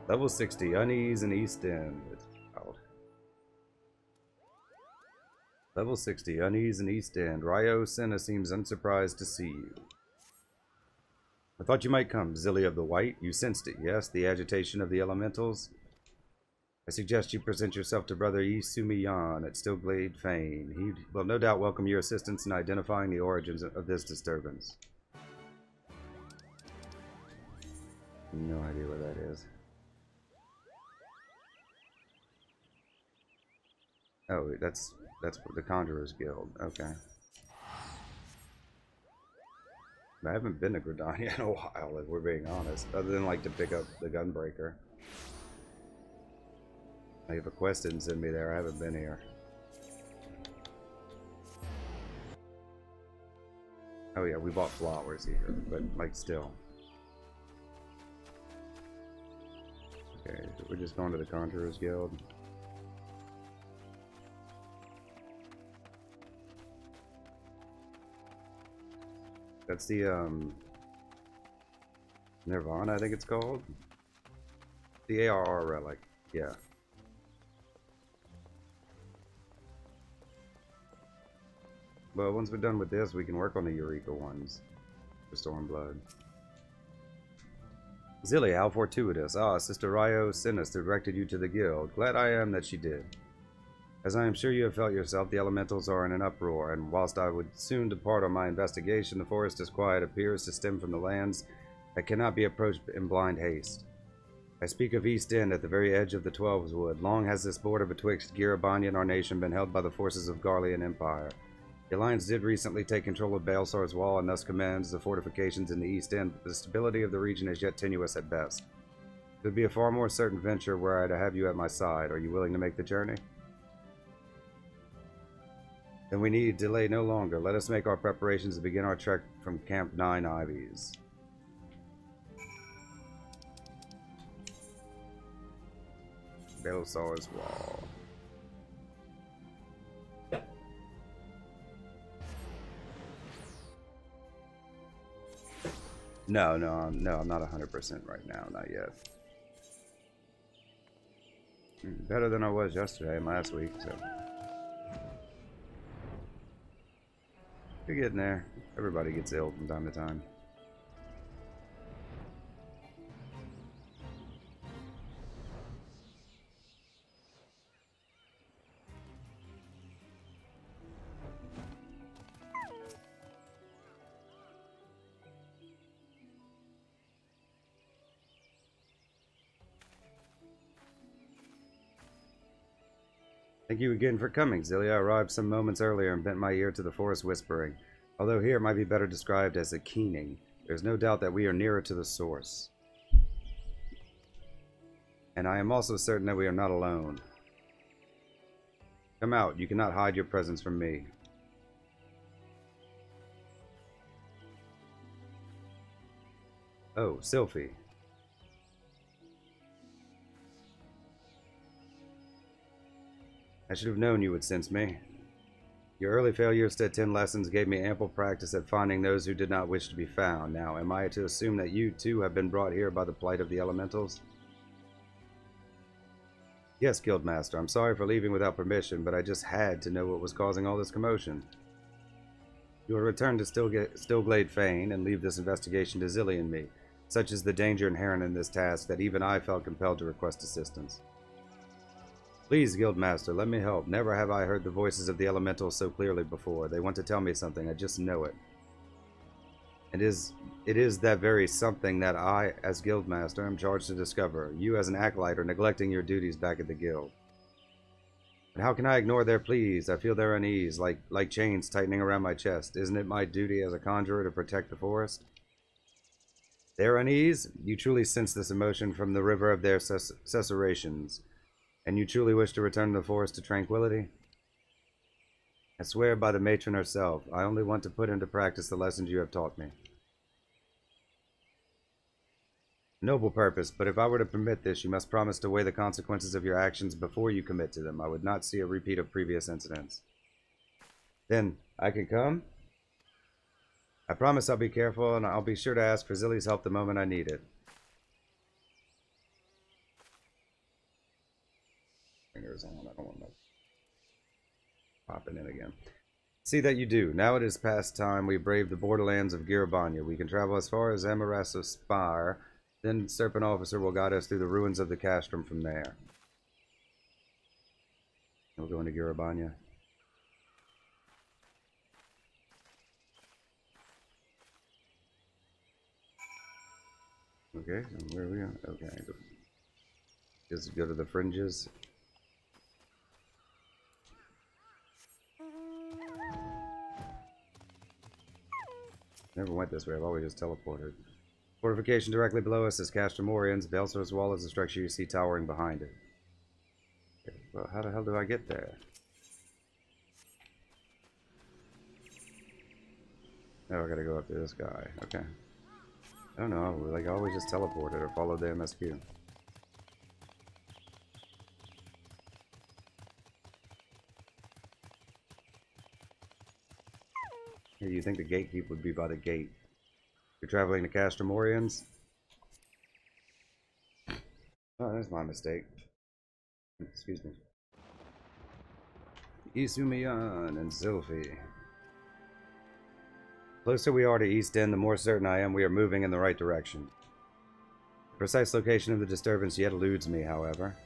Level 60, Unease and East End. It's out. Level 60, Unease and East End. Ryo Senna seems unsurprised to see you. I thought you might come, Zilly of the White. You sensed it, yes? The agitation of the elementals? I suggest you present yourself to Brother Isumiyan at Stillglade Fane. He will no doubt welcome your assistance in identifying the origins of this disturbance. No idea what that is. Oh, that's the Conjurer's Guild. Okay. I haven't been to Gridania in a while, if we're being honest, other than like to pick up the Gunbreaker. If a quest didn't send me there, I haven't been here. Oh yeah, we bought flowers here, but like still. Okay, so we're just going to the Conjurer's Guild. That's the Nirvana, I think it's called. The ARR relic, yeah. Well, once we're done with this, we can work on the Eureka ones for Stormblood. Zilly, how fortuitous. Ah, Sister Ryo Sinister directed you to the guild. Glad I am that she did. As I am sure you have felt yourself, the elementals are in an uproar, and whilst I would soon depart on my investigation, the forest's quiet appears to stem from the lands that cannot be approached in blind haste. I speak of East End, at the very edge of the Twelves Wood. Long has this border betwixt Girabanya and our nation been held by the forces of Garlean Empire. The Alliance did recently take control of Baelsar's Wall and thus commands the fortifications in the East End, but the stability of the region is yet tenuous at best. It would be a far more certain venture were I to have you at my side. Are you willing to make the journey? Then we need delay no longer. Let us make our preparations to begin our trek from Camp 9 Ivies. Baelsar's Wall. No, I'm not 100% right now, not yet. Better than I was yesterday and last week, so. You're getting there. Everybody gets ill from time to time. Thank you again for coming, Zilly. I arrived some moments earlier and bent my ear to the forest whispering. Although here it might be better described as a keening, there's no doubt that we are nearer to the source. And I am also certain that we are not alone. Come out, you cannot hide your presence from me. Oh, Sylphie. I should have known you would sense me. Your early failures to attend lessons gave me ample practice at finding those who did not wish to be found. Now, am I to assume that you, too, have been brought here by the plight of the elementals? Yes, Guildmaster. I'm sorry for leaving without permission, but I just had to know what was causing all this commotion. You will return to Stillglade Fane and leave this investigation to Zilly and me. Such is the danger inherent in this task that even I felt compelled to request assistance. Please, Guildmaster, let me help. Never have I heard the voices of the elementals so clearly before. They want to tell me something. I just know it. It is that very something that I, as Guildmaster, am charged to discover. You, as an acolyte, are neglecting your duties back at the guild. And how can I ignore their pleas? I feel their unease, like chains tightening around my chest. Isn't it my duty as a conjurer to protect the forest? Their unease? You truly sense this emotion from the river of their susurrations. And you truly wish to return the forest to tranquility? I swear by the matron herself, I only want to put into practice the lessons you have taught me. Noble purpose, but if I were to permit this, you must promise to weigh the consequences of your actions before you commit to them. I would not see a repeat of previous incidents. Then, I can come? I promise I'll be careful, and I'll be sure to ask for Zilly's help the moment I need it. stairs on. I don't want to popping in again. See that you do. Now it is past time we brave the borderlands of Girabanya. We can travel as far as Amarasso's Spire. Then Serpent Officer will guide us through the ruins of the castrum from there. We'll go into Girabanya. Okay, so where are we at? Okay, just go to the fringes. Never went this way, I've always just teleported. Fortification directly below us is Castrum Oriens. Belser's Wall is the structure you see towering behind it. Okay, well, how the hell do I get there? Oh, I gotta go up to this guy. Okay. I don't know, like I always just teleported or followed the MSQ. Hey, you think the gatekeep would be by the gate? You're traveling to Castrum Oriens? Oh, that's my mistake. Excuse me. Isumiyan and Sylphie. The closer we are to East End, the more certain I am we are moving in the right direction. The precise location of the disturbance yet eludes me, however.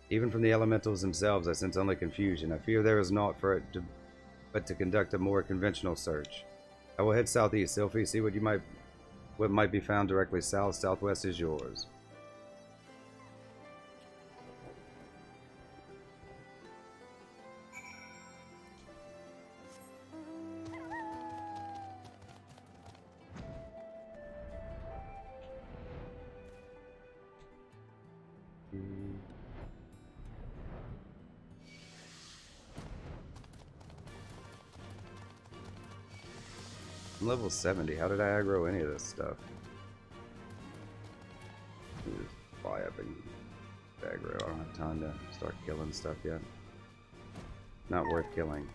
Even from the elementals themselves, I sense only confusion. I fear there is naught for it but to conduct a more conventional search. I will head southeast, Sylphie, see what might be found directly south. Southwest is yours. I'm level 70. How did I aggro any of this stuff? Just fly up and aggro. I don't have time to start killing stuff yet. Not worth killing.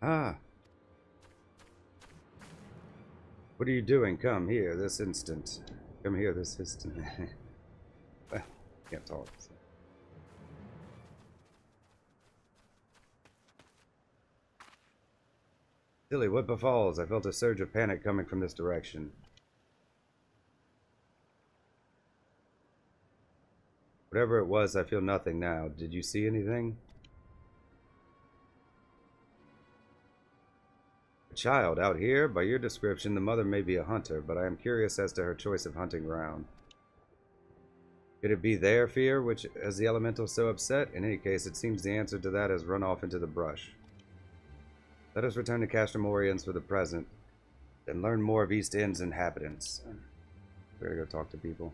Ah! What are you doing? Come here this instant. Come here this instant. Well, can't talk. So. Silly, what befalls? I felt a surge of panic coming from this direction. Whatever it was, I feel nothing now. Did you see anything? A child out here? By your description, the mother may be a hunter, but I am curious as to her choice of hunting ground. Could it be their fear which has the elemental so upset? In any case, it seems the answer to that is run off into the brush. Let us return to Castrum Oriens for the present, and learn more of East End's inhabitants. Better go talk to people.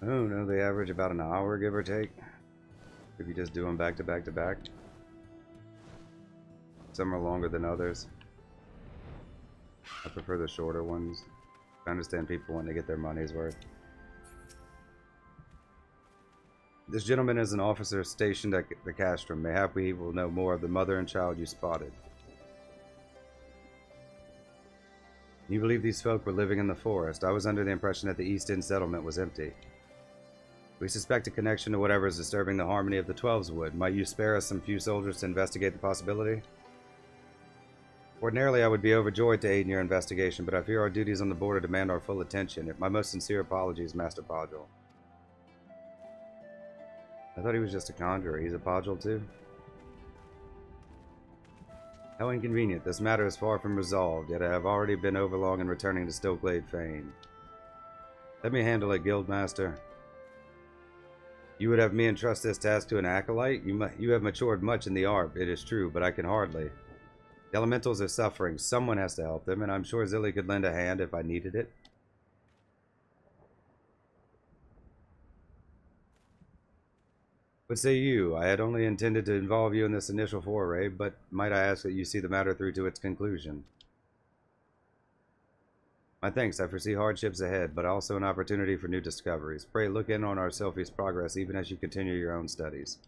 Oh no, they average about an hour, give or take. If you just do them back to back to back. Some are longer than others. I prefer the shorter ones. I understand people want to get their money's worth. This gentleman is an officer stationed at the castrum. Mayhap we will know more of the mother and child you spotted. You believe these folk were living in the forest? I was under the impression that the East End settlement was empty. We suspect a connection to whatever is disturbing the harmony of the Twelves wood. Might you spare us some few soldiers to investigate the possibility? Ordinarily, I would be overjoyed to aid in your investigation, but I fear our duties on the border demand our full attention. My most sincere apologies, Master Podgel. I thought he was just a conjurer. He's a Podgel too? How inconvenient. This matter is far from resolved, yet I have already been overlong in returning to Stillglade Fane. Let me handle it, Guildmaster. You would have me entrust this task to an acolyte? You have matured much in the art, it is true, but I can hardly. The elementals are suffering. Someone has to help them, and I'm sure Zilly could lend a hand if I needed it. What say you? I had only intended to involve you in this initial foray, but might I ask that you see the matter through to its conclusion? My thanks. I foresee hardships ahead, but also an opportunity for new discoveries. Pray look in on our Sylphie's progress even as you continue your own studies.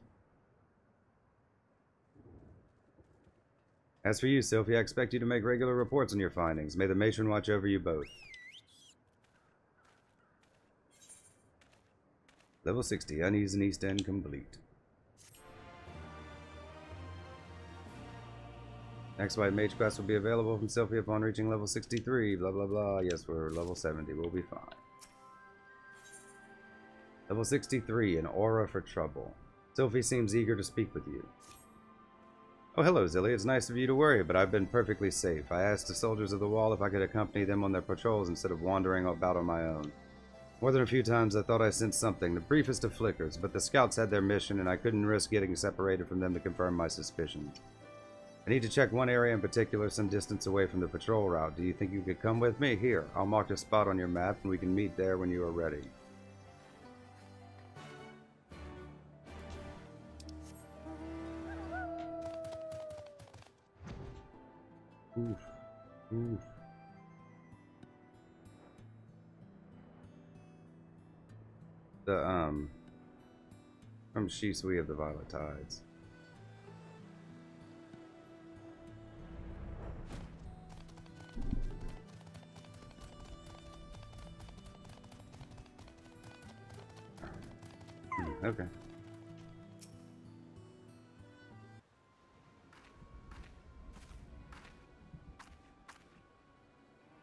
As for you, Sylphie, I expect you to make regular reports on your findings. May the matron watch over you both. Level 60, Unease and East End complete. Next white mage quest will be available from Sylphie upon reaching level 63. Blah blah blah. Yes, we're level 70. We'll be fine. Level 63, an aura for trouble. Sylphie seems eager to speak with you. Oh, hello, Zilly. It's nice of you to worry, but I've been perfectly safe. I asked the soldiers of the wall if I could accompany them on their patrols instead of wandering about on my own. More than a few times I thought I sensed something, the briefest of flickers, but the scouts had their mission and I couldn't risk getting separated from them to confirm my suspicions. I need to check one area in particular some distance away from the patrol route. Do you think you could come with me? Here, I'll mark a spot on your map and we can meet there when you are ready. Oof. Oof. From Shisui of the Violet Tides. Okay.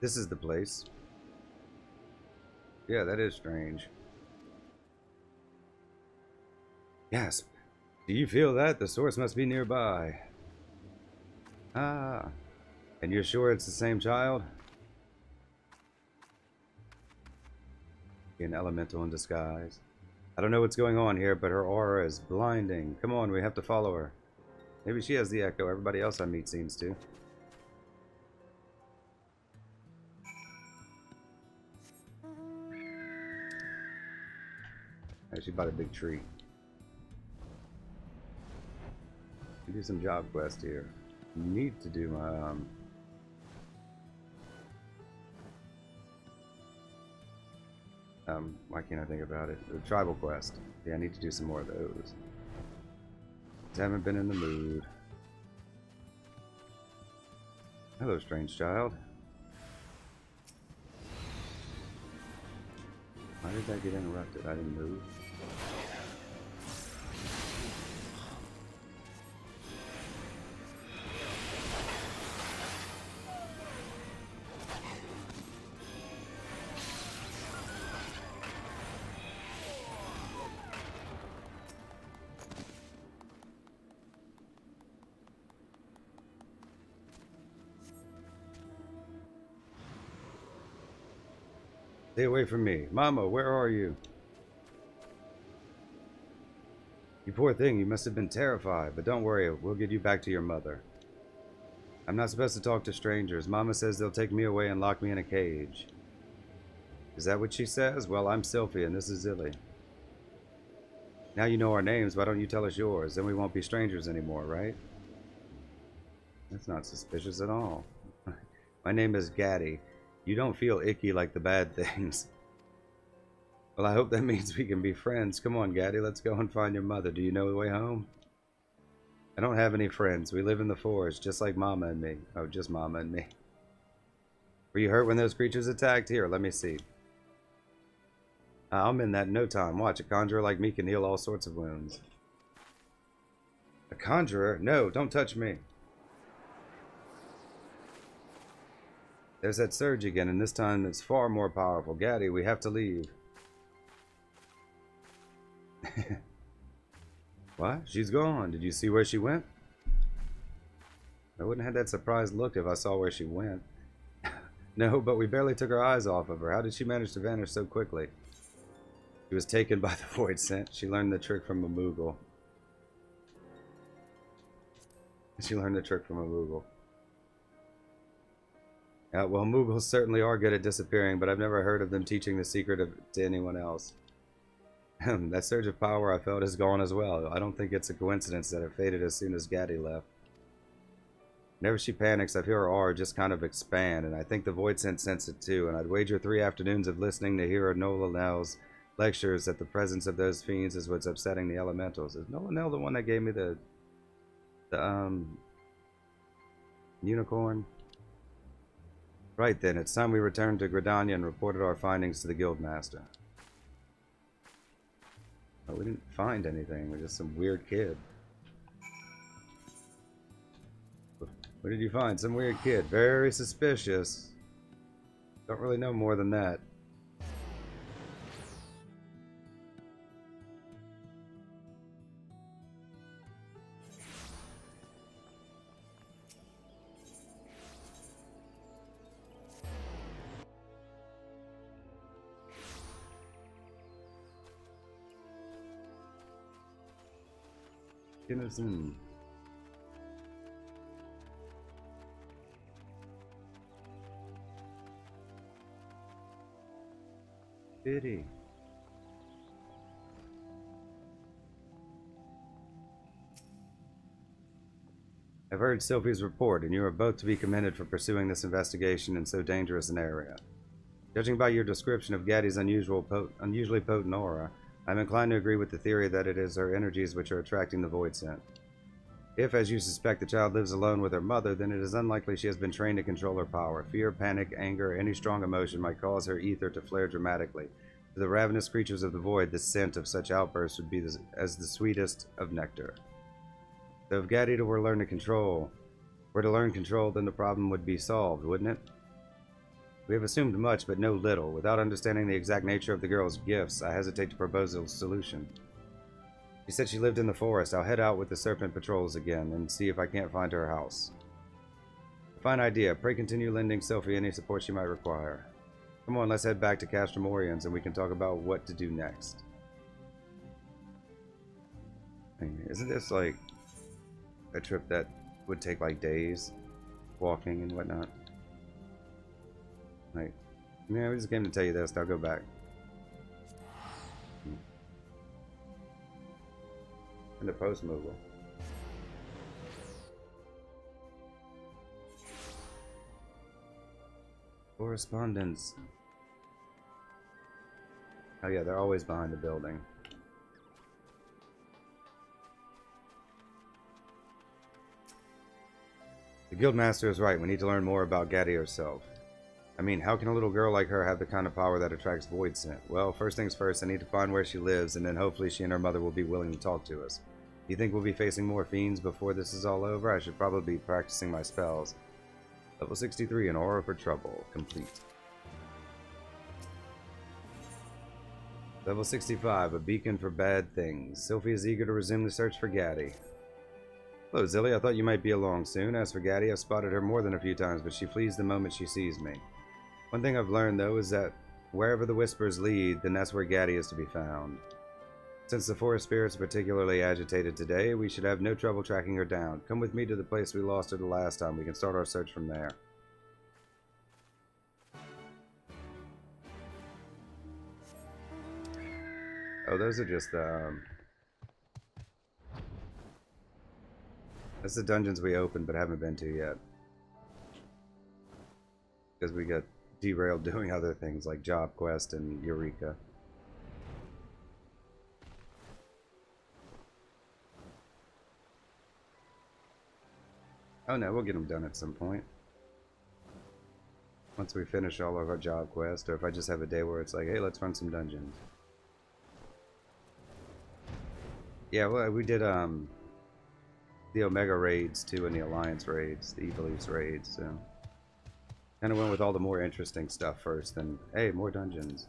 This is the place. Yeah, that is strange. Gasp. Do you feel that? The source must be nearby. Ah. And you're sure it's the same child? An elemental in disguise. I don't know what's going on here, but her aura is blinding. Come on, we have to follow her. Maybe she has the echo. Everybody else I meet seems to. She bought a big tree. Do some job quest here. Need to do my why can't I think about it? The tribal quest. Yeah, I need to do some more of those. Just haven't been in the mood. Hello, strange child. Why did that get interrupted? I didn't move. Stay away from me. Mama, where are you? You poor thing, you must have been terrified, but don't worry, we'll get you back to your mother. I'm not supposed to talk to strangers. Mama says they'll take me away and lock me in a cage. Is that what she says? Well, I'm Sylphie, and this is Zilly. Now you know our names, why don't you tell us yours? Then we won't be strangers anymore, right? That's not suspicious at all. My name is Gaddy. You don't feel icky like the bad things. Well, I hope that means we can be friends. Come on, Gaddy, let's go and find your mother. Do you know the way home? I don't have any friends. We live in the forest, just like Mama and me. Oh, just Mama and me. Were you hurt when those creatures attacked? Here, let me see. I'm in that in no time. Watch, a conjurer like me can heal all sorts of wounds. A conjurer? No, don't touch me. There's that surge again, and this time it's far more powerful. Gaddy, we have to leave. What? She's gone. Did you see where she went? I wouldn't have had that surprised look if I saw where she went. No, but we barely took our eyes off of her. How did she manage to vanish so quickly? She was taken by the void scent. She learned the trick from a Moogle. She learned the trick from a Moogle. Well, Moogles certainly are good at disappearing, but I've never heard of them teaching the secret to anyone else. That surge of power I felt is gone as well. I don't think it's a coincidence that it faded as soon as Gaddy left. Whenever she panics, I feel her aura just kind of expand, and I think the Void sense it too, and I'd wager 3 afternoons of listening to Hero Nolanel's lectures that the presence of those fiends is what's upsetting the elementals. Is Nolanel the one that gave me the unicorn? Right then, it's time we returned to Gridania and reported our findings to the Guildmaster. Oh, we didn't find anything, we're just some weird kid. What did you find? Some weird kid. Very suspicious. Don't really know more than that. Innocent. Pity. I've heard Sylvie's report, and you are both to be commended for pursuing this investigation in so dangerous an area. Judging by your description of Gaddy's unusually potent aura, I'm inclined to agree with the theory that it is her energies which are attracting the Void scent. If, as you suspect, the child lives alone with her mother, then it is unlikely she has been trained to control her power. Fear, panic, anger, any strong emotion might cause her ether to flare dramatically. To the ravenous creatures of the Void, the scent of such outbursts would be as the sweetest of nectar. So if Gaddy were to learn control, then the problem would be solved, wouldn't it? We have assumed much, but know little. Without understanding the exact nature of the girl's gifts, I hesitate to propose a solution. She said she lived in the forest. I'll head out with the Serpent Patrols again and see if I can't find her house. A fine idea. Pray continue lending Sophie any support she might require. Come on, let's head back to Castramorians and we can talk about what to do next. Isn't this like a trip that would take like days? Walking and whatnot. Like, yeah, we just came to tell you this. I'll go back. And the post mobile. Correspondence. Oh yeah, they're always behind the building. The Guildmaster is right. We need to learn more about Gaddy herself. I mean, how can a little girl like her have the kind of power that attracts Void scent? Well, first things first, I need to find where she lives, and then hopefully she and her mother will be willing to talk to us. You think we'll be facing more fiends before this is all over? I should probably be practicing my spells. Level 63, an aura for trouble. Complete. Level 65, a beacon for bad things. Sophie is eager to resume the search for Gaddy. Hello, Zilly. I thought you might be along soon. As for Gaddy, I've spotted her more than a few times, but she flees the moment she sees me. One thing I've learned, though, is that wherever the whispers lead, then that's where Gaddy is to be found. Since the forest spirits are particularly agitated today, we should have no trouble tracking her down. Come with me to the place we lost her the last time. We can start our search from there. Oh, those are just, that's the dungeons we opened but haven't been to yet. Because we got derailed doing other things like Job Quest and Eureka. Oh no, we'll get them done at some point. Once we finish all of our job quests, or if I just have a day where it's like, hey, let's run some dungeons. Yeah, well, we did the Omega raids too, and the Alliance raids, the Evil East raids, so kind of went with all the more interesting stuff first, and hey, more dungeons.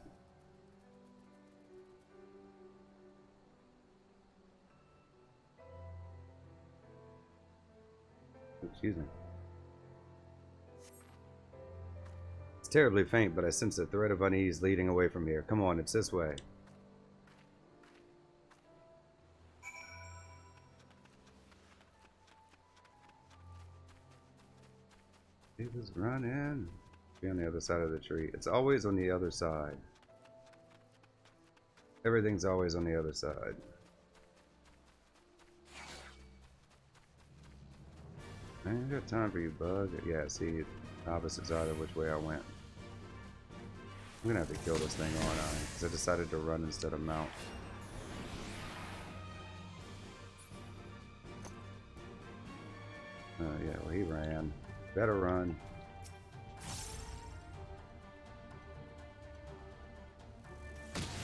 Excuse me. It's terribly faint, but I sense a thread of unease leading away from here. Come on, it's this way. He was running. Be on the other side of the tree. It's always on the other side. Everything's always on the other side. I ain't got time for you, bug. Yeah, see, opposite side of which way I went. I'm gonna have to kill this thing, aren't I? Because I decided to run instead of mount. Yeah, well, he ran. Better run.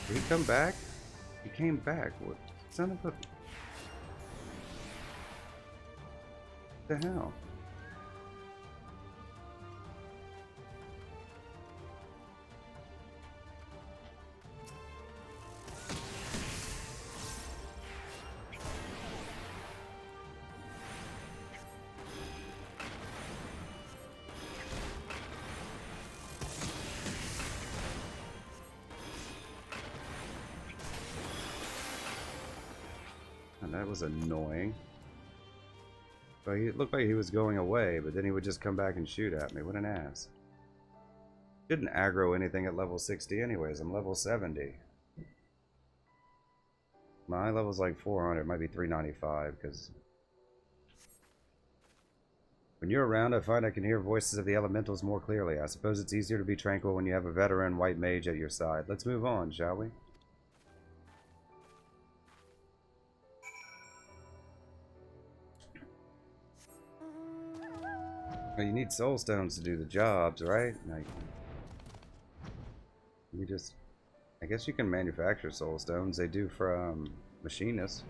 Did he come back? He came back. What? Son of a... What the hell? And that was annoying. But it looked like he was going away, but then he would just come back and shoot at me. What an ass. Didn't aggro anything at level 60 anyways. I'm level 70. My level's like 400. It might be 395 because... When you're around, I find I can hear voices of the elementals more clearly. I suppose it's easier to be tranquil when you have a veteran white mage at your side. Let's move on, shall we? Well, you need soul stones to do the jobs, right? Like, you just... I guess you can manufacture soul stones. They do from machinists.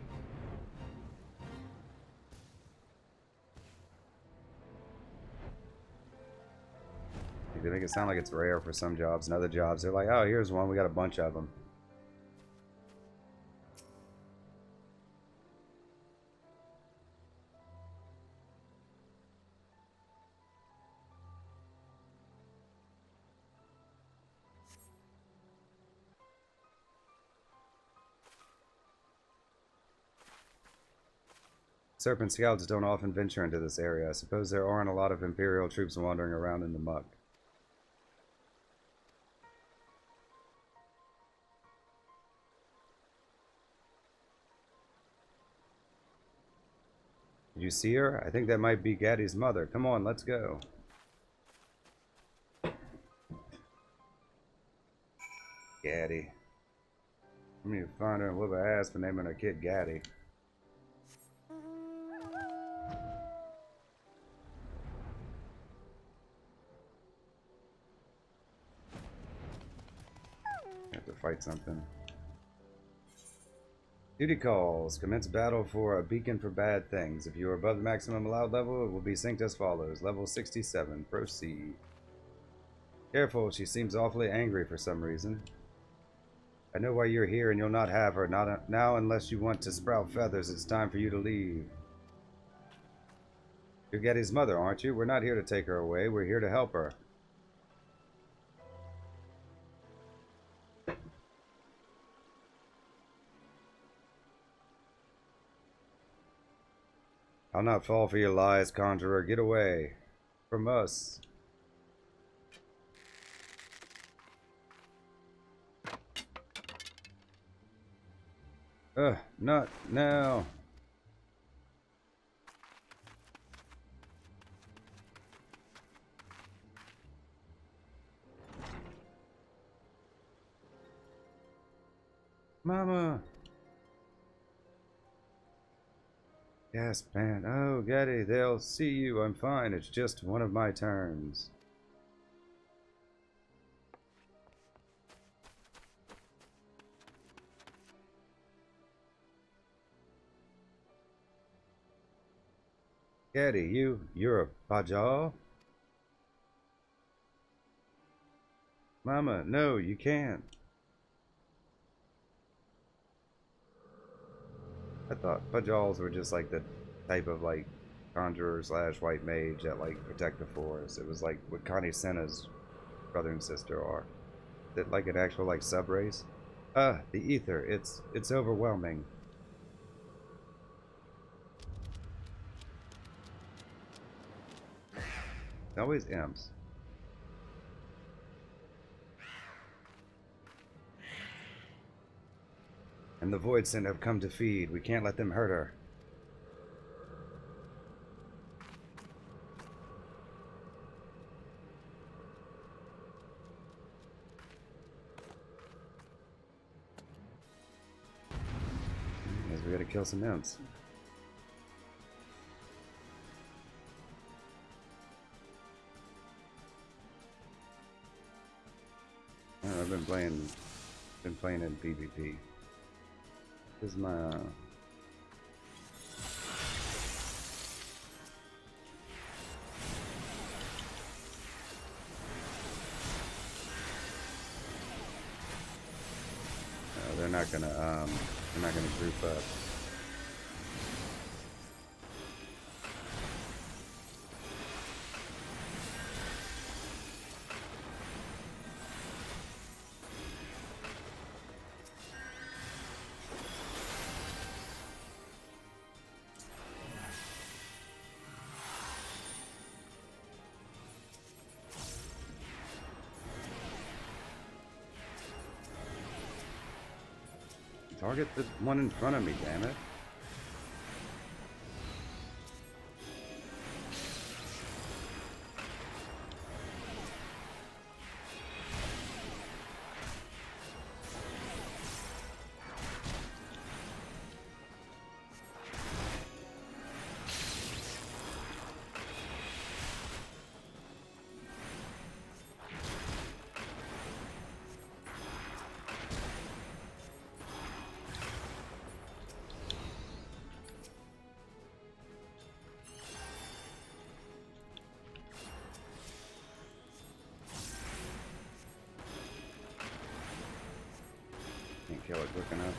They make it sound like it's rare for some jobs, and other jobs they're like, oh, here's one, we got a bunch of them. Serpent scouts don't often venture into this area. I suppose there aren't a lot of Imperial troops wandering around in the muck. Did you see her? I think that might be Gaddy's mother. Come on, let's go. Gaddy. I'm gonna find her and whoop her ass for naming her kid Gaddy. Have to fight something. Duty calls. Commence battle for a beacon for bad things. If you are above the maximum allowed level, it will be synced as follows. Level 67. Proceed. Careful, she seems awfully angry for some reason. I know why you're here and you'll not have her. Not now unless you want to sprout feathers. It's time for you to leave. You're Getty's mother, aren't you? We're not here to take her away. We're here to help her. I'll not fall for your lies, conjurer. Get away from us. Not now. Mama. Yes, man. Oh, Getty, they'll see you. I'm fine. It's just one of my turns. Getty, you're a Bajal? Mama, no, you can't. I thought Bajals were just like the type of like conjurer slash white mage that like protect the forest. It was like what Connie Senna's brother and sister are. Is it like an actual like sub race? The ether. It's overwhelming. Always imps. And the Void Scent have come to feed. We can't let them hurt her. Guess we gotta kill some imps. Oh, I've been playing in PvP. This is my they're not gonna group up. Target the one in front of me, damn it. Can't kill it quick enough.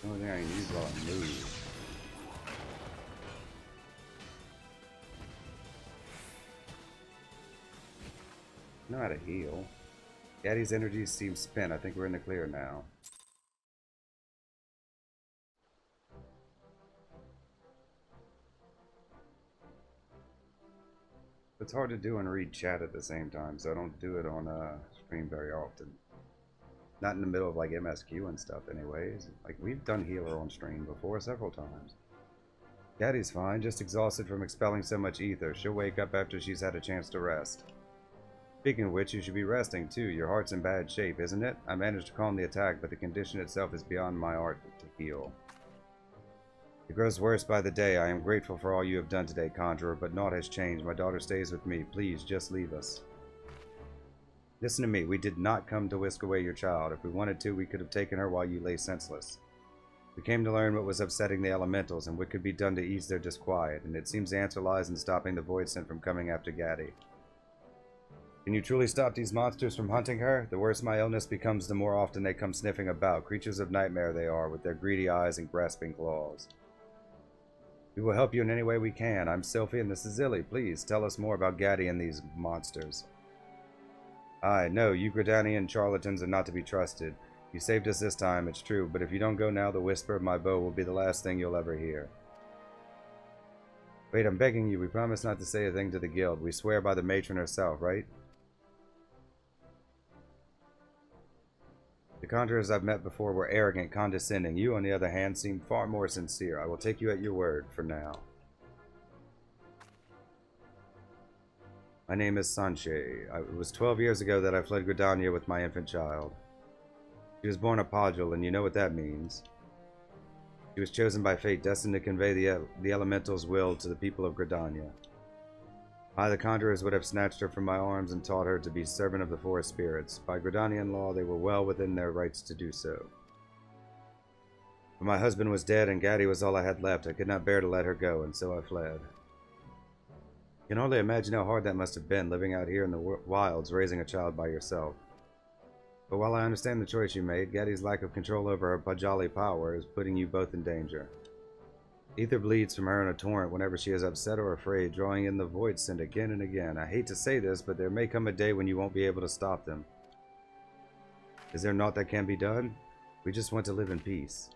The only thing I can use while I move. I know how to heal. Gaddy's energy seems spent. I think we're in the clear now. It's hard to do and read chat at the same time, so I don't do it on stream very often. Not in the middle of like MSQ and stuff anyways. Like we've done healer on stream before several times. Gaddy's fine, just exhausted from expelling so much ether. She'll wake up after she's had a chance to rest. Speaking of which, you should be resting too. Your heart's in bad shape, isn't it? I managed to calm the attack, but the condition itself is beyond my art to heal. It grows worse by the day. I am grateful for all you have done today, Conjurer, but naught has changed. My daughter stays with me. Please, just leave us. Listen to me. We did not come to whisk away your child. If we wanted to, we could have taken her while you lay senseless. We came to learn what was upsetting the elementals and what could be done to ease their disquiet, and it seems the answer lies in stopping the Void Scent from coming after Gaddy. Can you truly stop these monsters from hunting her? The worse my illness becomes, the more often they come sniffing about. Creatures of nightmare they are, with their greedy eyes and grasping claws. We will help you in any way we can. I'm Sylphie and this is Zilly. Please, tell us more about Gaddy and these monsters. I know, you Gridanian charlatans are not to be trusted. You saved us this time, it's true, but if you don't go now, the whisper of my bow will be the last thing you'll ever hear. Wait, I'm begging you, we promise not to say a thing to the guild. We swear by the matron herself, right? The conjurers I've met before were arrogant, condescending. You, on the other hand, seem far more sincere. I will take you at your word, for now. My name is Sanche. It was 12 years ago that I fled Gridania with my infant child. She was born a Podule, and you know what that means. She was chosen by fate, destined to convey the elemental's will to the people of Gridania. I, the conjurers, would have snatched her from my arms and taught her to be servant of the forest spirits. By Gridanian law, they were well within their rights to do so. But my husband was dead, and Gatti was all I had left. I could not bear to let her go, and so I fled. You can only imagine how hard that must have been, living out here in the wilds, raising a child by yourself. But while I understand the choice you made, Gatti's lack of control over her Pajali power is putting you both in danger. Ether bleeds from her in a torrent whenever she is upset or afraid, drawing in the void scent again and again. I hate to say this, but there may come a day when you won't be able to stop them. Is there naught that can be done? We just want to live in peace.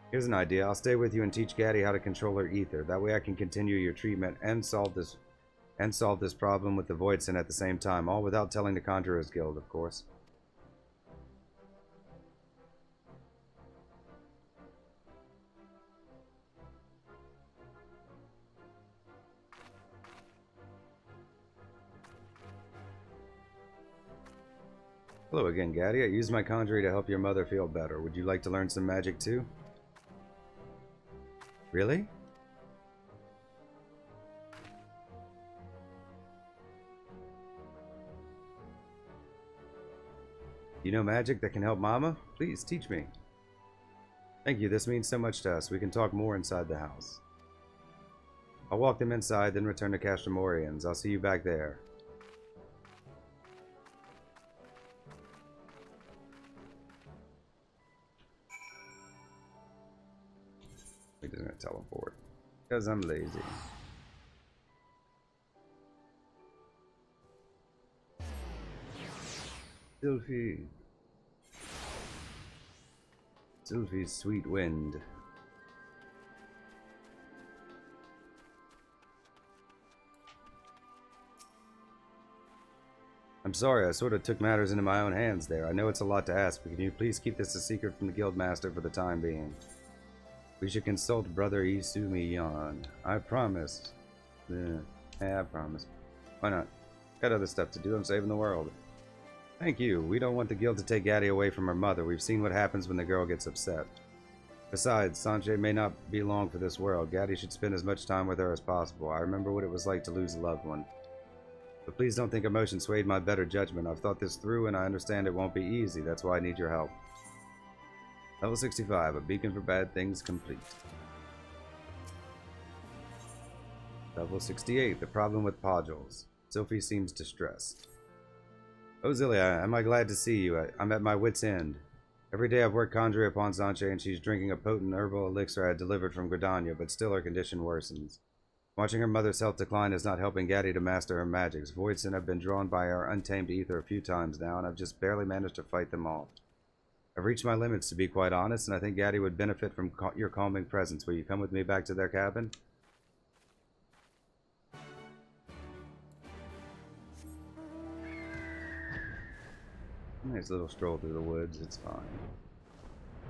Here's an idea. I'll stay with you and teach Gatti how to control her ether. That way I can continue your treatment and solve this problem with the void scent at the same time, all without telling the Conjurers Guild, of course. Hello again, Gatti. I used my conjury to help your mother feel better. Would you like to learn some magic too? Really? You know magic that can help Mama? Please, teach me. Thank you, this means so much to us. We can talk more inside the house. I'll walk them inside, then return to Castramorians. I'll see you back there. I'm just gonna teleport. Because I'm lazy. Sylphie's sweet wind. I'm sorry, I sort of took matters into my own hands there. I know it's a lot to ask, but can you please keep this a secret from the Guildmaster for the time being? We should consult Brother Isumiyan. I promise. Yeah, I promise. Why not? Got other stuff to do. I'm saving the world. Thank you. We don't want the guild to take Gatti away from her mother. We've seen what happens when the girl gets upset. Besides, Sanche may not be long for this world. Gatti should spend as much time with her as possible. I remember what it was like to lose a loved one. But please don't think emotion swayed my better judgment. I've thought this through and I understand it won't be easy. That's why I need your help. Level 65, a beacon for bad things complete. Level 68, the problem with Podules. Sylphie seems distressed. Oh, Zilia, am I glad to see you? I'm at my wit's end. Every day I've worked conjuring upon Sanche and she's drinking a potent herbal elixir I had delivered from Gridania, but still her condition worsens. Watching her mother's health decline is not helping Gatti to master her magics. Voids and have been drawn by our untamed ether a few times now, and I've just barely managed to fight them off. I've reached my limits, to be quite honest, and I think Gatti would benefit from your calming presence. Will you come with me back to their cabin? Nice little stroll through the woods. It's fine.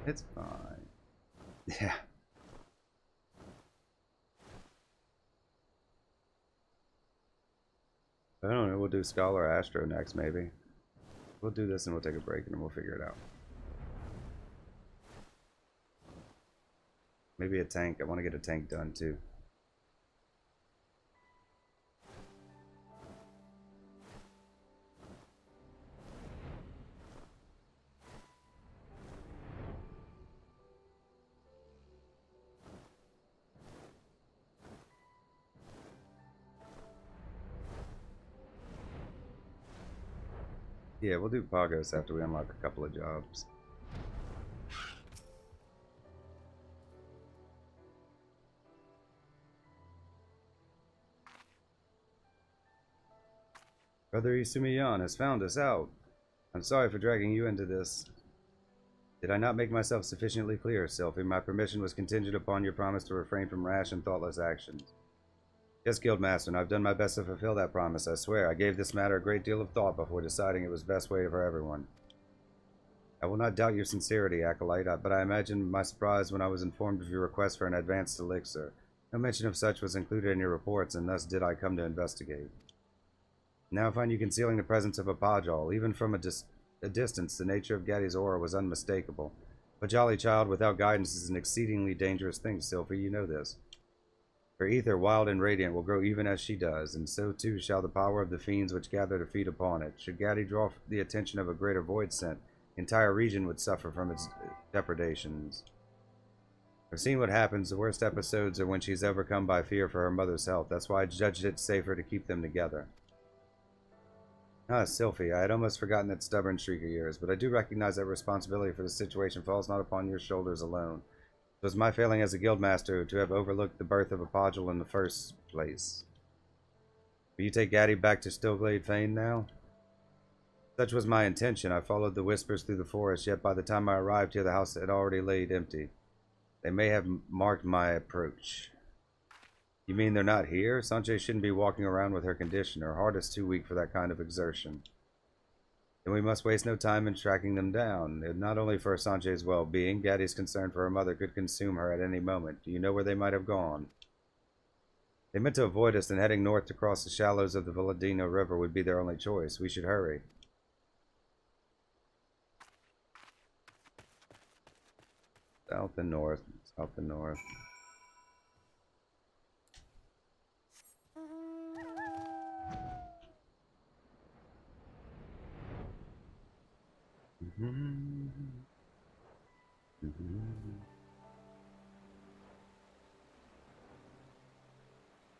It's fine. Yeah. I don't know. We'll do Scholar Astro next, maybe. We'll do this and we'll take a break and then we'll figure it out. Maybe a tank. I want to get a tank done too. Yeah, we'll do Pagos after we unlock a couple of jobs. Brother Isumiyan has found us out. I'm sorry for dragging you into this. Did I not make myself sufficiently clear, Sylphie? My permission was contingent upon your promise to refrain from rash and thoughtless actions. Yes, Guildmaster, and I've done my best to fulfill that promise, I swear. I gave this matter a great deal of thought before deciding it was best way for everyone. I will not doubt your sincerity, Acolyte, but I imagine my surprise when I was informed of your request for an advanced elixir. No mention of such was included in your reports, and thus did I come to investigate. Now I find you concealing the presence of a Pajal, even from a a distance, the nature of Gaddy's aura was unmistakable. A jolly child without guidance is an exceedingly dangerous thing, Sylphie, you know this. Her ether, wild and radiant, will grow even as she does, and so too shall the power of the fiends which gather to feed upon it. Should Gaddy draw the attention of a greater void scent, the entire region would suffer from its depredations. I've seen what happens. The worst episodes are when she's overcome by fear for her mother's health. That's why I judged it safer to keep them together. Ah, Sylphie, I had almost forgotten that stubborn streak of yours, but I do recognize that responsibility for the situation falls not upon your shoulders alone. It was my failing as a guildmaster to have overlooked the birth of a podule in the first place. Will you take Gaddy back to Stillglade Fane now? Such was my intention. I followed the whispers through the forest, yet by the time I arrived here, the house had already laid empty. They may have marked my approach. You mean they're not here? Sanche shouldn't be walking around with her condition. Her heart is too weak for that kind of exertion. Then we must waste no time in tracking them down. Not only for Sanche's well-being, Gaddy's concern for her mother could consume her at any moment. Do you know where they might have gone? They meant to avoid us, and heading north to cross the shallows of the Villadino River would be their only choice. We should hurry. South and north. South and north.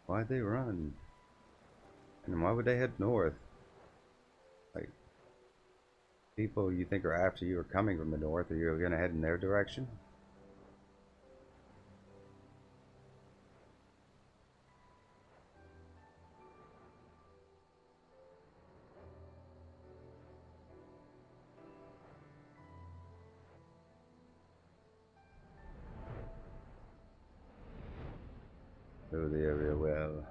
Why'd they run? And why would they head north? Like, people you think are after you are coming from the north, are you gonna head in their direction? Oh, the area well.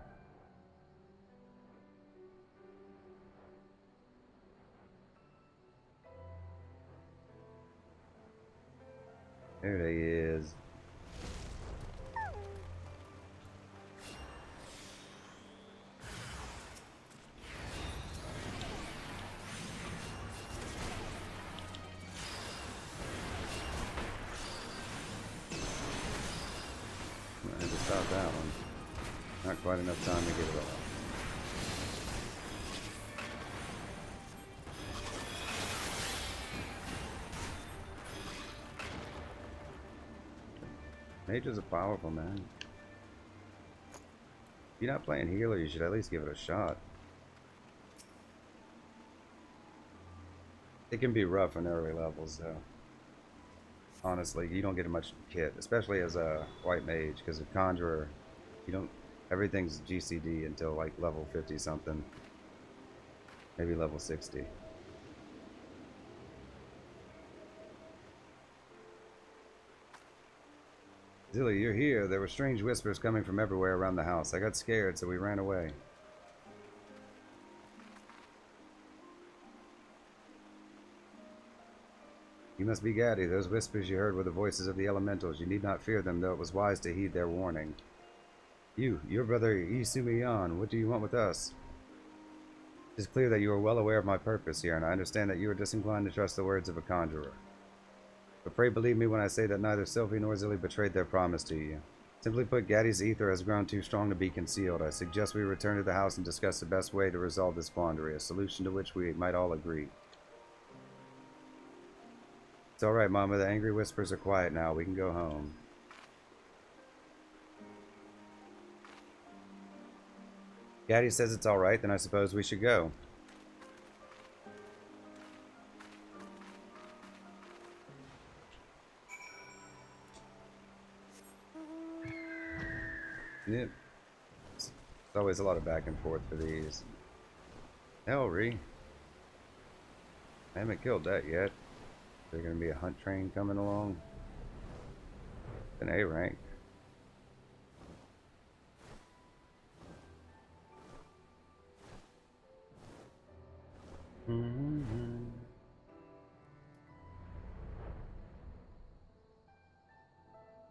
There they is. I had to stop that one. Not quite enough time to get it off. Mage is a powerful man. If you're not playing healer, you should at least give it a shot. It can be rough in early levels, though. Honestly, you don't get much kit, especially as a white mage, because a conjurer, you don't. Everything's GCD until like level 50 something, maybe level 60. Zilly, you're here. There were strange whispers coming from everywhere around the house. I got scared, so we ran away. You must be Gaddy. Those whispers you heard were the voices of the elementals. You need not fear them, though it was wise to heed their warning. Your brother Isumiyan, what do you want with us? It is clear that you are well aware of my purpose here, and I understand that you are disinclined to trust the words of a conjurer. But pray believe me when I say that neither Sylphie nor Zilly betrayed their promise to you. Simply put, Gaddy's ether has grown too strong to be concealed. I suggest we return to the house and discuss the best way to resolve this quandary, a solution to which we might all agree. It's alright, Mama. The angry whispers are quiet now. We can go home. Gaddy says it's alright, then I suppose we should go. Yep. It's always a lot of back and forth for these. Elry. I haven't killed that yet. Is there gonna be a hunt train coming along? An A rank.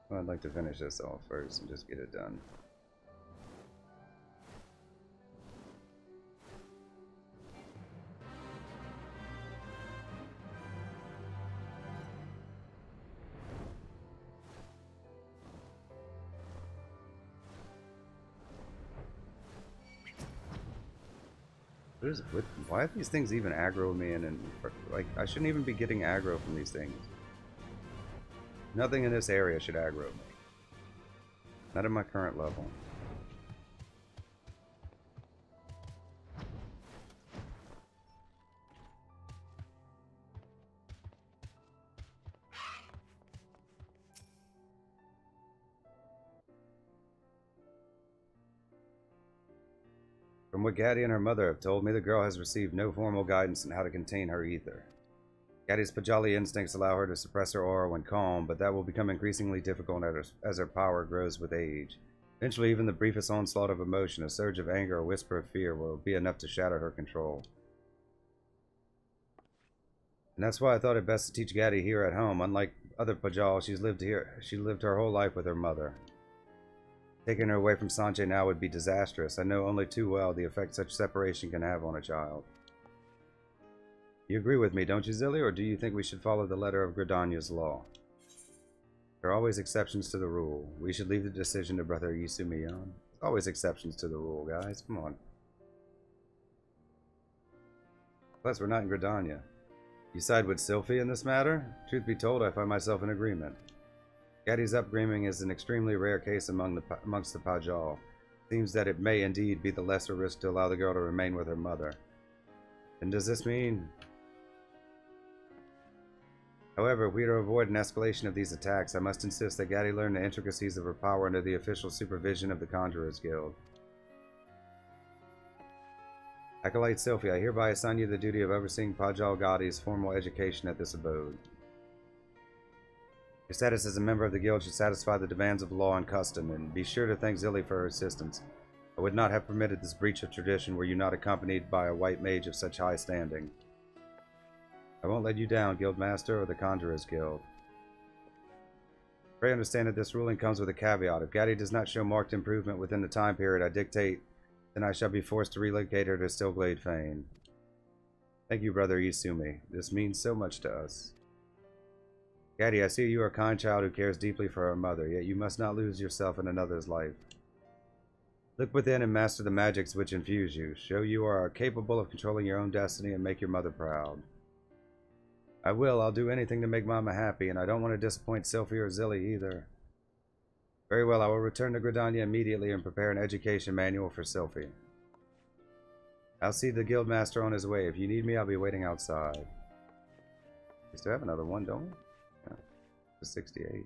Well, I'd like to finish this off first and just get it done. What is with, why have these things even aggro me and like I shouldn't even be getting aggro from these things. Nothing in this area should aggro me. Not at my current level. From what Gaddy and her mother have told me, the girl has received no formal guidance on how to contain her ether. Gaddy's Pajali instincts allow her to suppress her aura when calm, but that will become increasingly difficult as her power grows with age. Eventually, even the briefest onslaught of emotion, a surge of anger, or whisper of fear will be enough to shatter her control. And that's why I thought it best to teach Gaddy here at home. Unlike other Pajal, she lived her whole life with her mother. Taking her away from Sanche now would be disastrous. I know only too well the effect such separation can have on a child. You agree with me, don't you, Zilly, or do you think we should follow the letter of Gridania's law? There are always exceptions to the rule. We should leave the decision to Brother Yisumiyan. There's always exceptions to the rule, guys. Come on. Plus, we're not in Gridania. You side with Sylphie in this matter? Truth be told, I find myself in agreement. Gaddy's upbringing is an extremely rare case amongst the Pajal. Seems that it may indeed be the lesser risk to allow the girl to remain with her mother. And does this mean... However, if we are to avoid an escalation of these attacks, I must insist that Gaddy learn the intricacies of her power under the official supervision of the Conjurers Guild. Acolyte Sylphie, I hereby assign you the duty of overseeing Pajal Gaddy's formal education at this abode. Your status as a member of the guild should satisfy the demands of law and custom, and be sure to thank Zilly for her assistance. I would not have permitted this breach of tradition were you not accompanied by a white mage of such high standing. I won't let you down, Guildmaster or the Conjurers Guild. Pray understand that this ruling comes with a caveat. If Gaddy does not show marked improvement within the time period I dictate, then I shall be forced to relocate her to Stillglade Fane. Thank you, Brother Yisumi. This means so much to us. Gaddy, I see you are a kind child who cares deeply for her mother, yet you must not lose yourself in another's life. Look within and master the magics which infuse you. Show you are capable of controlling your own destiny and make your mother proud. I will. I'll do anything to make Mama happy, and I don't want to disappoint Sylphie or Zilly either. Very well, I will return to Gridania immediately and prepare an education manual for Sylphie. I'll see the Guildmaster on his way. If you need me, I'll be waiting outside. We still have another one, don't we? 68.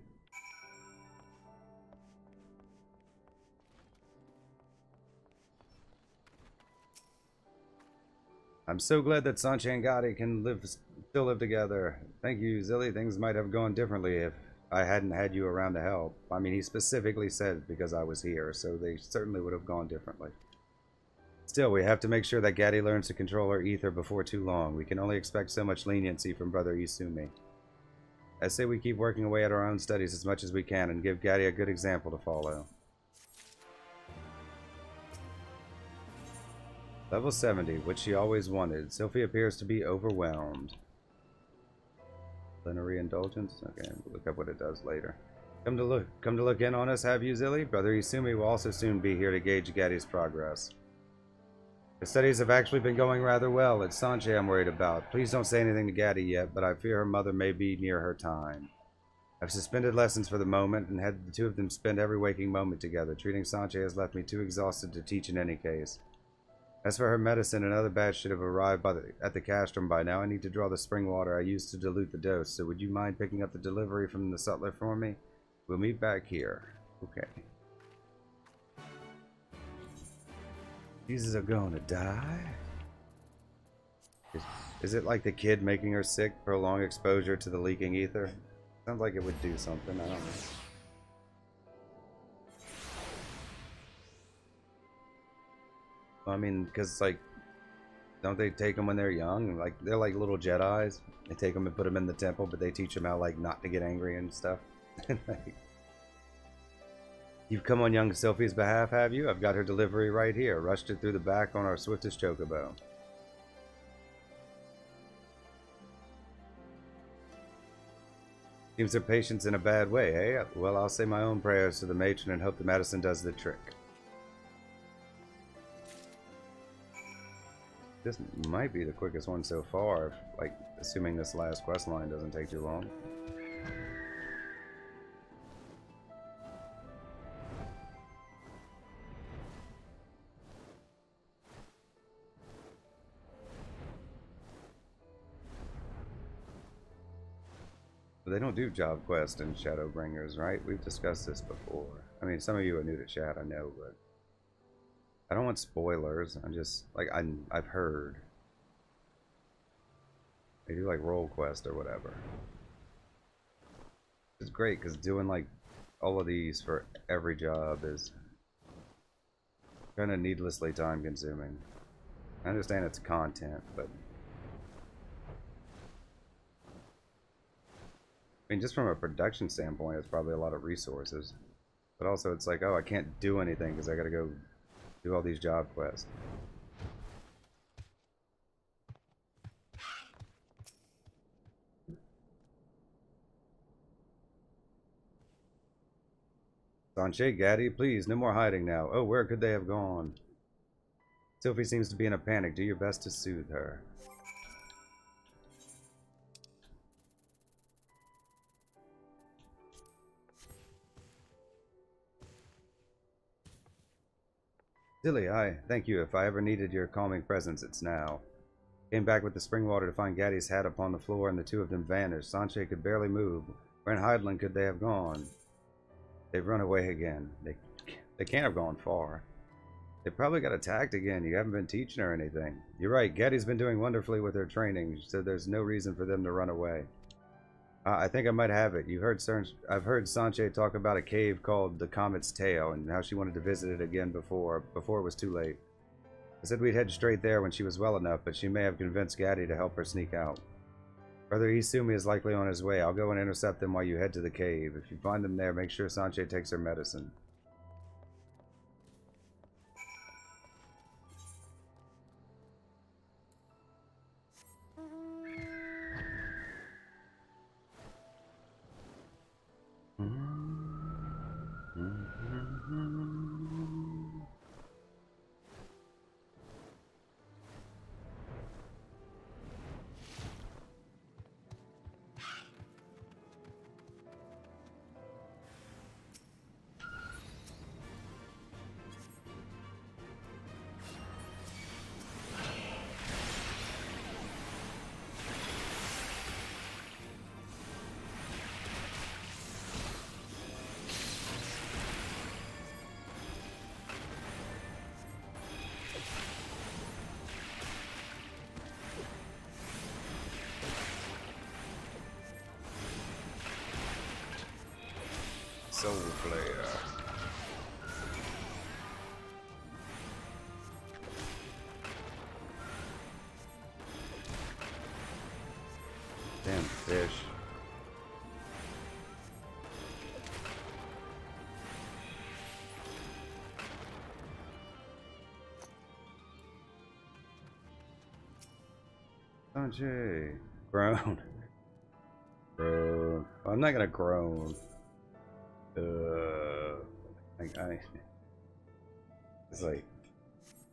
I'm so glad that Sanche and Gaddy can still live together. Thank you, Zilly. Things might have gone differently if I hadn't had you around to help. I mean, he specifically said because I was here, so they certainly would have gone differently. Still, we have to make sure that Gaddy learns to control her ether before too long. We can only expect so much leniency from Brother Yisumi. I say we keep working away at our own studies as much as we can and give Gaddy a good example to follow. Level 70, which she always wanted. Sylphie appears to be overwhelmed. Plenary indulgence? Okay, we'll look up what it does later. Come to look in on us, have you, Zilly? Brother Yisumi will also soon be here to gauge Gaddy's progress. The studies have actually been going rather well. It's Sanche I'm worried about. Please don't say anything to Gaddy yet, but I fear her mother may be near her time. I've suspended lessons for the moment and had the two of them spend every waking moment together. Treating Sanche has left me too exhausted to teach in any case. As for her medicine, another batch should have arrived at the castrum by now. I need to draw the spring water I used to dilute the dose, so would you mind picking up the delivery from the sutler for me? We'll meet back here. Okay. Jesus are gonna die? Is it like the kid making her sick? Prolonged exposure to the leaking ether? Sounds like it would do something, I don't know. I mean, because, like, don't they take them when they're young? Like, they're like little Jedis. They take them and put them in the temple, but they teach them how, like, not to get angry and stuff. Like, you've come on young Sylphie's behalf, have you? I've got her delivery right here. Rushed it through the back on our swiftest chocobo. Seems her patience in a bad way, eh? Well, I'll say my own prayers to the matron and hope the medicine does the trick. This might be the quickest one so far, if, like, assuming this last quest line doesn't take too long. But they don't do job quests in Shadowbringers, right? We've discussed this before. I mean, some of you are new to chat, I know, but I don't want spoilers. I'm just, like, I've heard. They do, like, role quest or whatever. It's great, because doing, like, all of these for every job is kind of needlessly time-consuming. I understand it's content, but I mean, just from a production standpoint, it's probably a lot of resources. But also, it's like, oh, I can't do anything because I gotta go do all these job quests. Sanche, Gaddy, please, no more hiding now. Oh, where could they have gone? Sophie seems to be in a panic. Do your best to soothe her. Dilly, thank you. If I ever needed your calming presence, it's now. Came back with the spring water to find Gaddy's hat upon the floor and the two of them vanished. Sanche could barely move. Where in Heidland could they have gone? They've run away again. They can't have gone far. They probably got attacked again. You haven't been teaching her anything. You're right. Gaddy's been doing wonderfully with her training, so there's no reason for them to run away. I think I might have it. I've heard Sanche talk about a cave called the Comet's Tail and how she wanted to visit it again before it was too late. I said we'd head straight there when she was well enough, but she may have convinced Gaddy to help her sneak out. Brother Isumi is likely on his way. I'll go and intercept them while you head to the cave. If you find them there, make sure Sanche takes her medicine. Soul Flare. Damn fish. Sanche. Groan. Groan. I'm not gonna groan. It's like,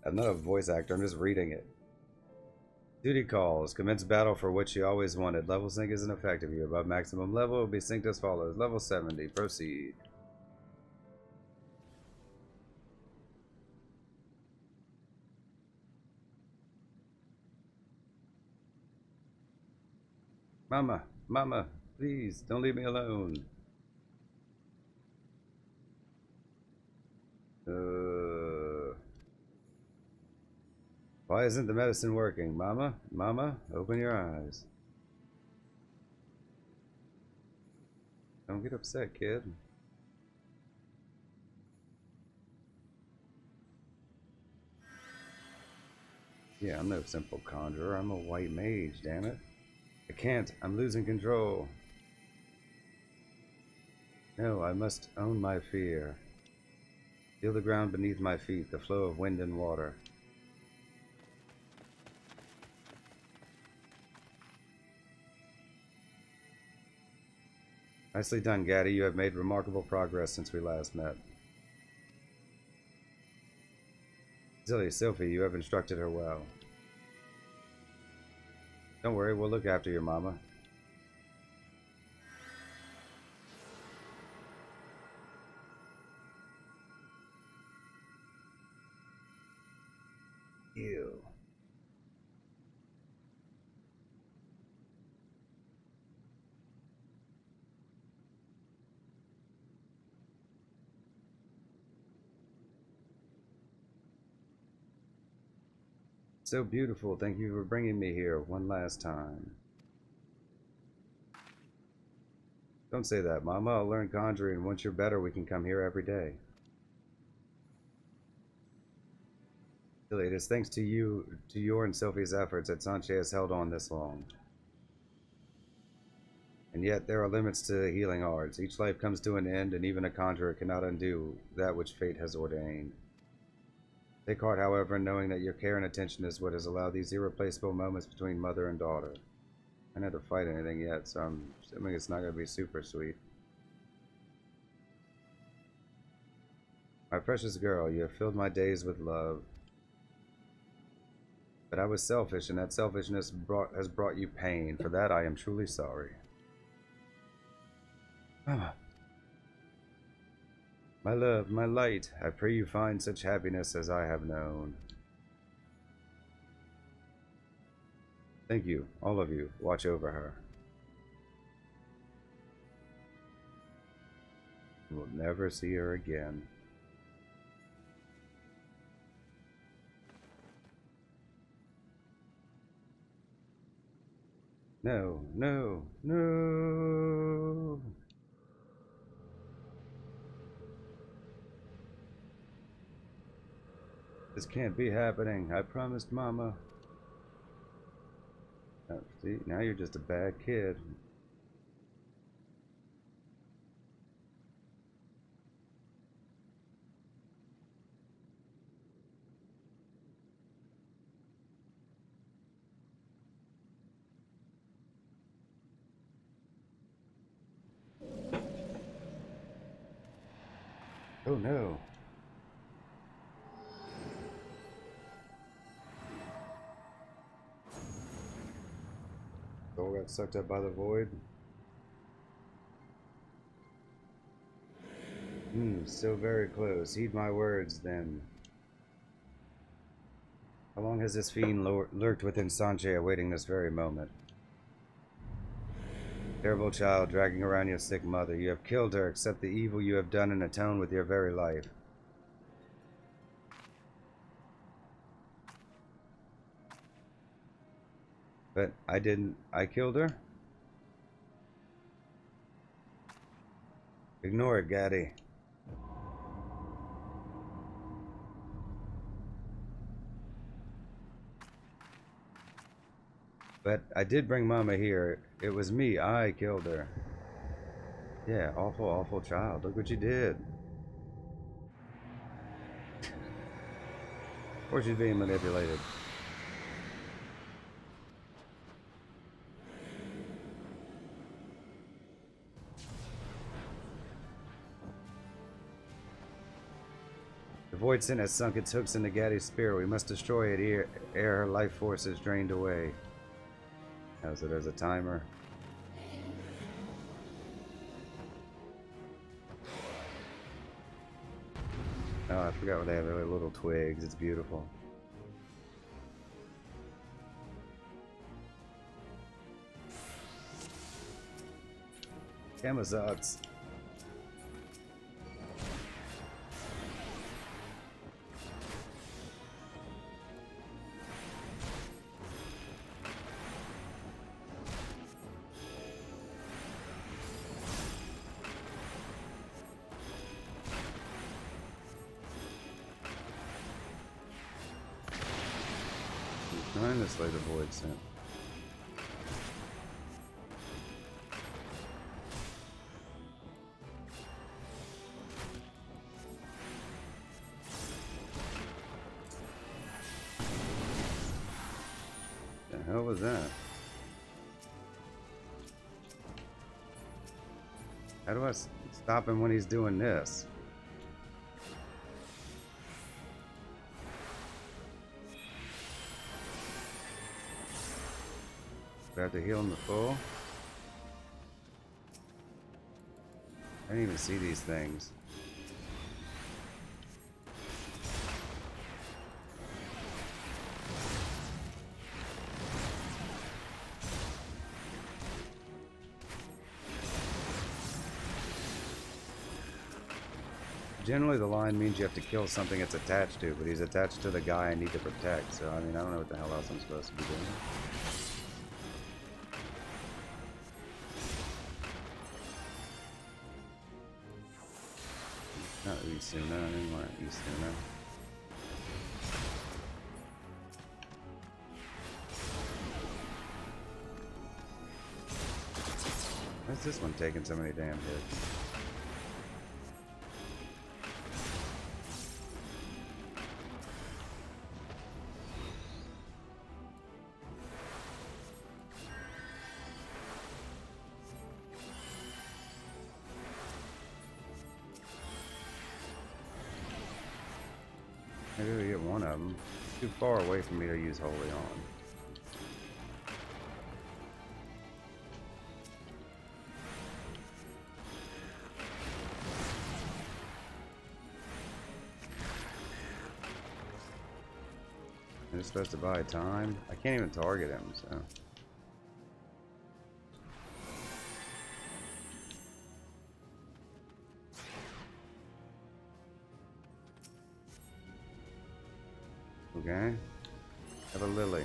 I'm not a voice actor, I'm just reading it. Duty calls. Commence battle for which you always wanted. Level sync isn't effective. You're above maximum level. It will be synced as follows. Level 70. Proceed. Mama, Mama, please, don't leave me alone. Why isn't the medicine working? Mama? Mama? Open your eyes. Don't get upset, kid. Yeah, I'm no simple conjurer. I'm a white mage, damn it. I can't. I'm losing control. No, I must own my fear. Feel the ground beneath my feet, the flow of wind and water. Nicely done, Gaddy. You have made remarkable progress since we last met. Zilly, Sophie, you have instructed her well. Don't worry, we'll look after your mama. Ew. So beautiful. Thank you for bringing me here one last time. Don't say that, Mama. I'll learn conjuring, and once you're better, we can come here every day. It is thanks to your and Sophie's efforts that Sanche has held on this long. And yet, there are limits to healing arts. Each life comes to an end, and even a conjurer cannot undo that which fate has ordained. Take heart, however, in knowing that your care and attention is what has allowed these irreplaceable moments between mother and daughter. I haven't had to fight anything yet, so I'm assuming it's not going to be super sweet. My precious girl, you have filled my days with love. But I was selfish, and that selfishness has brought you pain. For that, I am truly sorry. Ah. My love, my light, I pray you find such happiness as I have known. Thank you, all of you. Watch over her. We'll never see her again. No, no, no! This can't be happening. I promised Mama. Oh, see, now you're just a bad kid. Oh no. Soul got sucked up by the void. Still very close. Heed my words, then. How long has this fiend lurked within Sanche, awaiting this very moment? Terrible child, dragging around your sick mother. You have killed her. Accept the evil you have done and atone with your very life. But I didn't. I killed her? Ignore it, Gaddy. But I did bring Mama here. It was me. I killed her. Yeah, awful, awful child. Look what you did. Or she's being manipulated. The void sin has sunk its hooks into Gaddy's spirit. We must destroy it ere her life force is drained away. Oh, so there's a timer. Oh, I forgot what they have. They're little twigs. It's beautiful. Amazots. Trying to slay the void scent. The hell was that? How do I stop him when he's doing this? I have to heal him to full? I didn't even see these things. Generally the line means you have to kill something it's attached to, but he's attached to the guy I need to protect, so I mean, I don't know what the hell else I'm supposed to be doing. Not Isuna anymore, Isuna. Why's this one taking so many damn hits? Maybe we get one of them. Too far away for me to use Holy On. I'm just supposed to buy time. I can't even target him, so. Okay. Have a lily.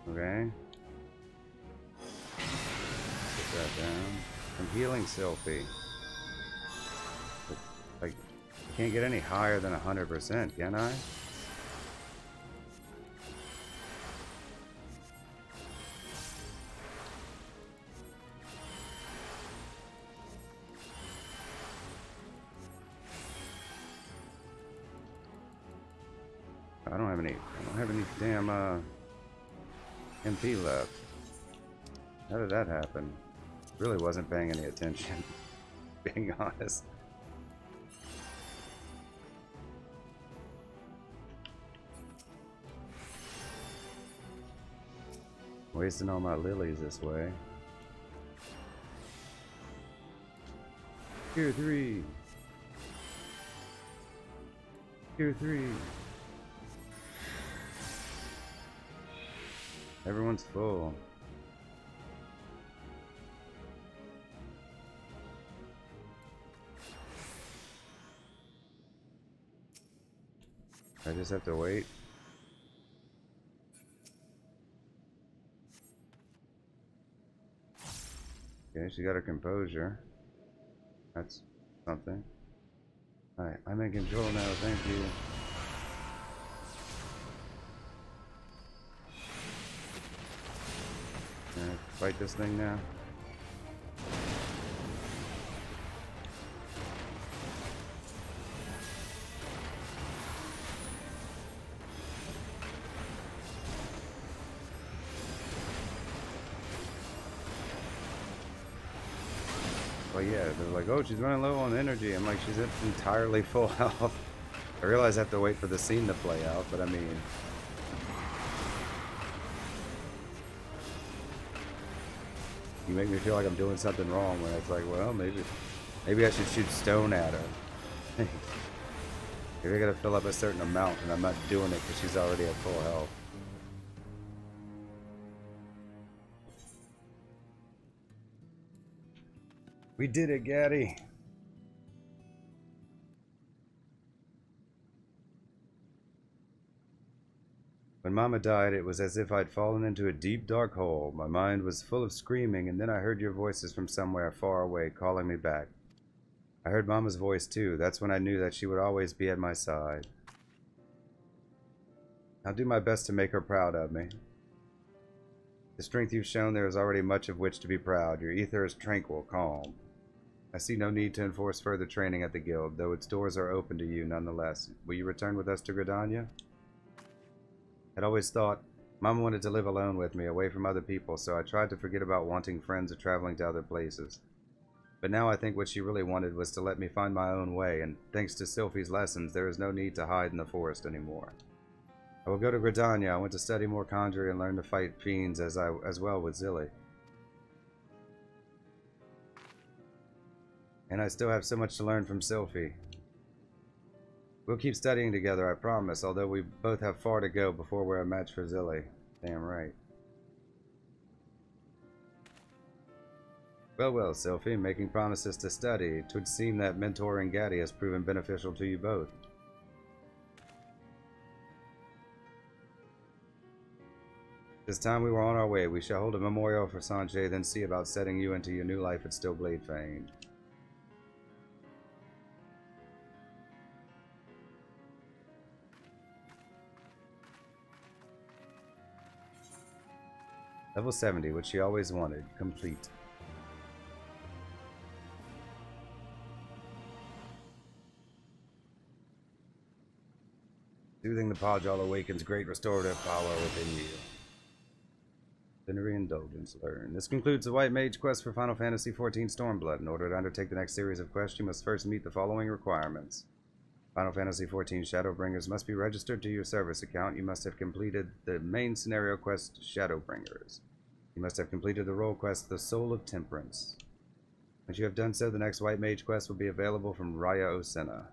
Okay. Put that down. I'm healing Sylphie. But, like, I can't get any higher than 100%, can I? I don't have any damn MP left. How did that happen? Really wasn't paying any attention, being honest. Wasting all my lilies this way. Tier 3. Tier 3. Everyone's full. I just have to wait. Okay, she got her composure. That's something. Alright, I'm in control now, thank you. Can I fight this thing now? Well, yeah, they're like, oh, she's running low on energy. I'm like, she's at entirely full health. I realize I have to wait for the scene to play out, but I mean... You make me feel like I'm doing something wrong when it's like, well, maybe I should shoot stone at her. Maybe I gotta fill up a certain amount and I'm not doing it because she's already at full health. We did it, Gaddy. When Mama died, it was as if I'd fallen into a deep, dark hole. My mind was full of screaming, and then I heard your voices from somewhere far away calling me back. I heard Mama's voice, too. That's when I knew that she would always be at my side. I'll do my best to make her proud of me. The strength you've shown, there is already much of which to be proud. Your ether is tranquil, calm. I see no need to enforce further training at the guild, though its doors are open to you nonetheless. Will you return with us to Gridania? I'd always thought Mama wanted to live alone with me, away from other people, so I tried to forget about wanting friends or traveling to other places. But now I think what she really wanted was to let me find my own way, and thanks to Sylphie's lessons, there is no need to hide in the forest anymore. I will go to Gridania. I want to study more conjuring and learn to fight fiends as well with Zilly. And I still have so much to learn from Sylphie. We'll keep studying together, I promise, although we both have far to go before we're a match for Zilly. Damn right. Well, well, Sylphie, making promises to study. 'Twould seem that mentoring Gaddy has proven beneficial to you both. This time we were on our way. We shall hold a memorial for Sanjay, then see about setting you into your new life at Stillglade Fane. Level 70, which she always wanted. Complete. Soothing the Podjal awakens great restorative power within you. Venery Indulgence learned. This concludes the White Mage quest for Final Fantasy XIV Stormblood. In order to undertake the next series of quests, you must first meet the following requirements. Final Fantasy XIV Shadowbringers must be registered to your service account. You must have completed the main scenario quest, Shadowbringers. You must have completed the role quest, The Soul of Temperance. Once you have done so, the next White Mage quest will be available from Raya Osena.